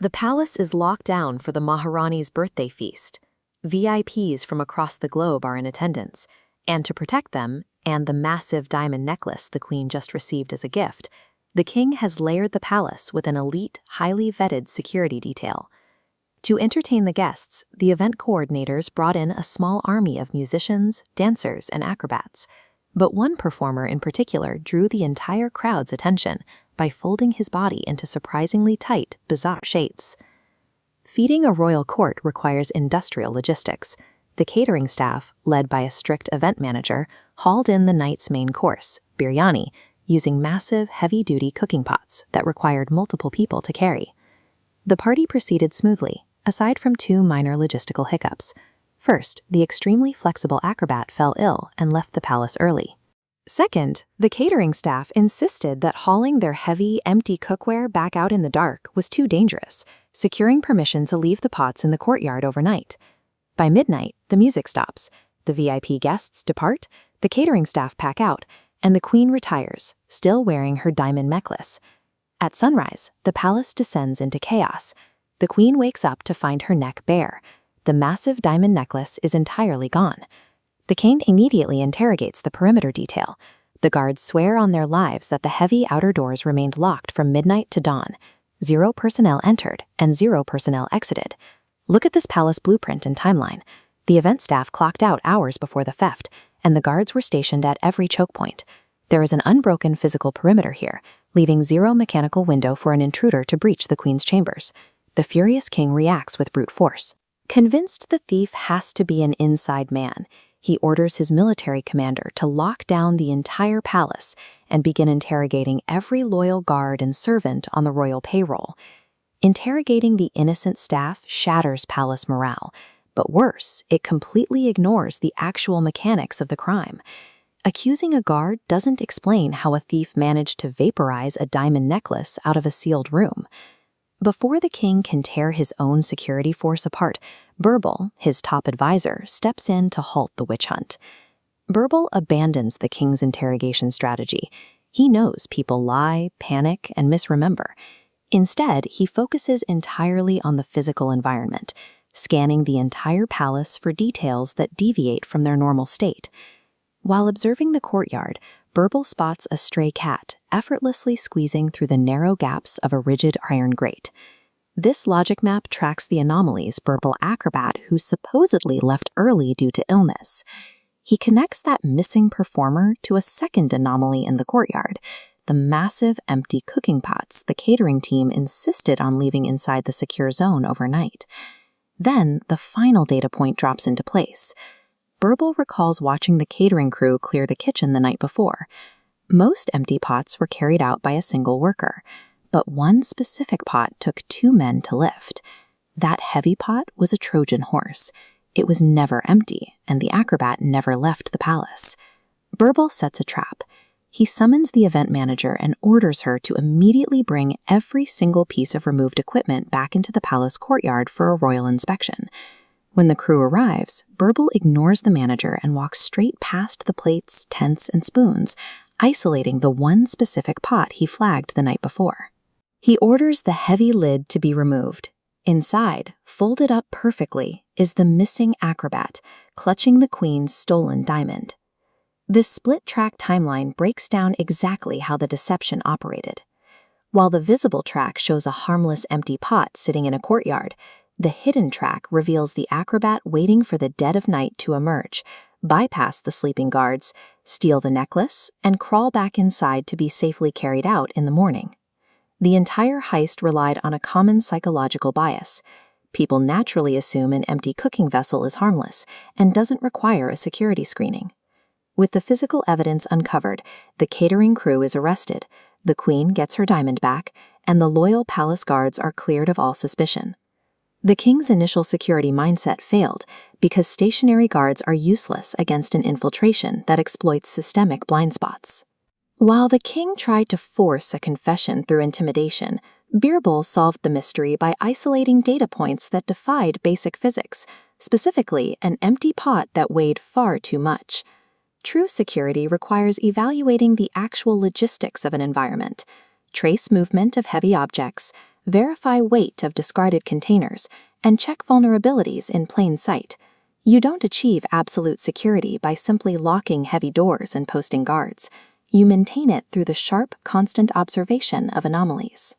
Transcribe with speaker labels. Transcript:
Speaker 1: The palace is locked down for the Maharani's birthday feast. VIPs from across the globe are in attendance, and to protect them and the massive diamond necklace the queen just received as a gift, the king has layered the palace with an elite, highly vetted security detail. To entertain the guests, the event coordinators brought in a small army of musicians, dancers, and acrobats. But one performer in particular drew the entire crowd's attention by folding his body into surprisingly tight, bizarre shapes. Feeding a royal court requires industrial logistics. The catering staff, led by a strict event manager, hauled in the night's main course, biryani, using massive, heavy-duty cooking pots that required multiple people to carry. The party proceeded smoothly, aside from two minor logistical hiccups. First, the extremely flexible acrobat fell ill and left the palace early. Second, the catering staff insisted that hauling their heavy, empty cookware back out in the dark was too dangerous, securing permission to leave the pots in the courtyard overnight. By midnight, the music stops, the VIP guests depart, the catering staff pack out, and the queen retires, still wearing her diamond necklace. At sunrise, the palace descends into chaos. The queen wakes up to find her neck bare. The massive diamond necklace is entirely gone. The king immediately interrogates the perimeter detail. The guards swear on their lives that the heavy outer doors remained locked from midnight to dawn. 0 personnel entered and 0 personnel exited. Look at this palace blueprint and timeline. The event staff clocked out hours before the theft, and the guards were stationed at every choke point. There is an unbroken physical perimeter here, leaving 0 mechanical window for an intruder to breach the queen's chambers. The furious king reacts with brute force. Convinced the thief has to be an inside man, he orders his military commander to lock down the entire palace and begin interrogating every loyal guard and servant on the royal payroll. Interrogating the innocent staff shatters palace morale, but worse, it completely ignores the actual mechanics of the crime. Accusing a guard doesn't explain how a thief managed to vaporize a diamond necklace out of a sealed room. Before the king can tear his own security force apart, Birbal, his top advisor, steps in to halt the witch hunt. Birbal abandons the king's interrogation strategy. He knows people lie, panic, and misremember. Instead, he focuses entirely on the physical environment, scanning the entire palace for details that deviate from their normal state. While observing the courtyard, Birbal spots a stray cat effortlessly squeezing through the narrow gaps of a rigid iron grate. This logic map tracks the anomalies Birbal acrobat who supposedly left early due to illness. He connects that missing performer to a second anomaly in the courtyard, the massive empty cooking pots the catering team insisted on leaving inside the secure zone overnight. Then, the final data point drops into place. Birbal recalls watching the catering crew clear the kitchen the night before. Most empty pots were carried out by a single worker, but one specific pot took 2 men to lift. That heavy pot was a Trojan horse. It was never empty, and the acrobat never left the palace. Birbal sets a trap. He summons the event manager and orders her to immediately bring every single piece of removed equipment back into the palace courtyard for a royal inspection. When the crew arrives, Birbal ignores the manager and walks straight past the plates, tents, and spoons, isolating the one specific pot he flagged the night before. He orders the heavy lid to be removed. Inside, folded up perfectly, is the missing acrobat, clutching the queen's stolen diamond. This split-track timeline breaks down exactly how the deception operated. While the visible track shows a harmless empty pot sitting in a courtyard, the hidden track reveals the acrobat waiting for the dead of night to emerge, bypass the sleeping guards, steal the necklace, and crawl back inside to be safely carried out in the morning. The entire heist relied on a common psychological bias. People naturally assume an empty cooking vessel is harmless and doesn't require a security screening. With the physical evidence uncovered, the catering crew is arrested, the queen gets her diamond back, and the loyal palace guards are cleared of all suspicion. The king's initial security mindset failed because stationary guards are useless against an infiltration that exploits systemic blind spots. While the king tried to force a confession through intimidation, Birbal solved the mystery by isolating data points that defied basic physics, specifically an empty pot that weighed far too much. True security requires evaluating the actual logistics of an environment. Trace movement of heavy objects, verify weight of discarded containers, and check vulnerabilities in plain sight. You don't achieve absolute security by simply locking heavy doors and posting guards. You maintain it through the sharp, constant observation of anomalies.